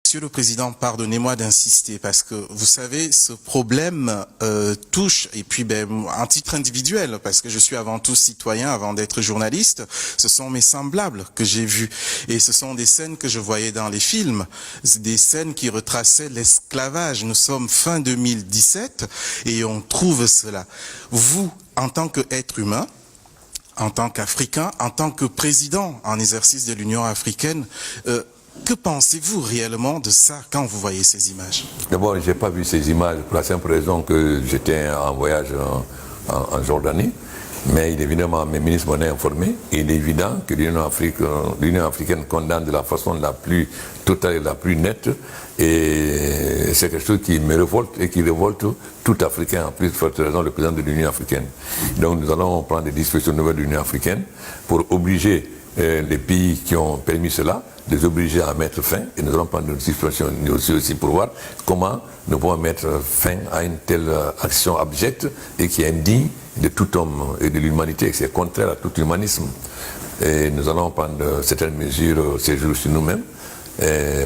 Monsieur le Président, pardonnez-moi d'insister parce que vous savez, ce problème touche, et puis un titre individuel, parce que je suis avant tout citoyen, avant d'être journaliste, ce sont mes semblables que j'ai vus. Et ce sont des scènes que je voyais dans les films, des scènes qui retraçaient l'esclavage. Nous sommes fin 2017 et on trouve cela. Vous, en tant qu'être humain, en tant qu'Africain, en tant que président en exercice de l'Union africaine, que pensez-vous réellement de ça quand vous voyez ces images? D'abord, je n'ai pas vu ces images pour la simple raison que j'étais en voyage en Jordanie. Mais évidemment, mes ministres m'en ont informé. Il est évident que l'Union africaine condamne de la façon la plus totale et la plus nette. Et c'est quelque chose qui me révolte et qui révolte tout Africain, en plus de forte raison le président de l'Union africaine. Donc nous allons prendre des dispositions nouvelles de l'Union africaine pour obliger les pays qui ont permis cela, les obliger à mettre fin, et nous allons prendre des dispositions aussi pour voir comment nous pouvons mettre fin à une telle action abjecte et qui est indigne de tout homme et de l'humanité, et c'est contraire à tout humanisme. Et nous allons prendre certaines mesures ces jours sur nous-mêmes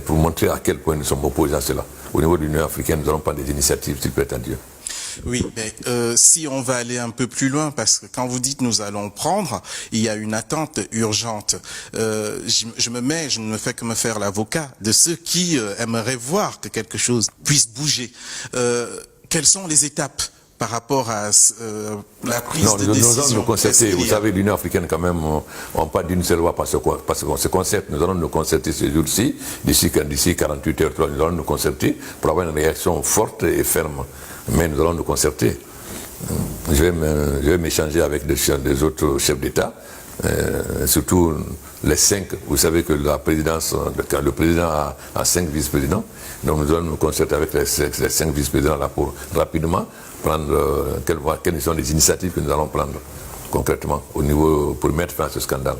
pour montrer à quel point nous sommes opposés à cela. Au niveau de l'Union africaine, nous allons prendre des initiatives, s'il plaît à Dieu. Oui, mais si on va aller un peu plus loin, parce que quand vous dites nous allons prendre, il y a une attente urgente. Je ne me fais que me faire l'avocat de ceux qui aimeraient voir que quelque chose puisse bouger. Quelles sont les étapes par rapport à la prise de décision? Nous allons nous concerter. Vous savez, l'Union africaine, quand même, on parle d'une seule voix parce qu'on se concerte. Nous allons nous concerter ces jours-ci, d'ici 48 heures, nous allons nous concerter pour avoir une réaction forte et ferme. Mais nous allons nous concerter. Je vais m'échanger avec des autres chefs d'État, surtout les 5. Vous savez que le président a 5 vice-présidents. Donc nous allons nous concerter avec les 5 vice-présidents là pour rapidement prendre quelles sont les initiatives que nous allons prendre concrètement au niveau pour mettre fin à ce scandale.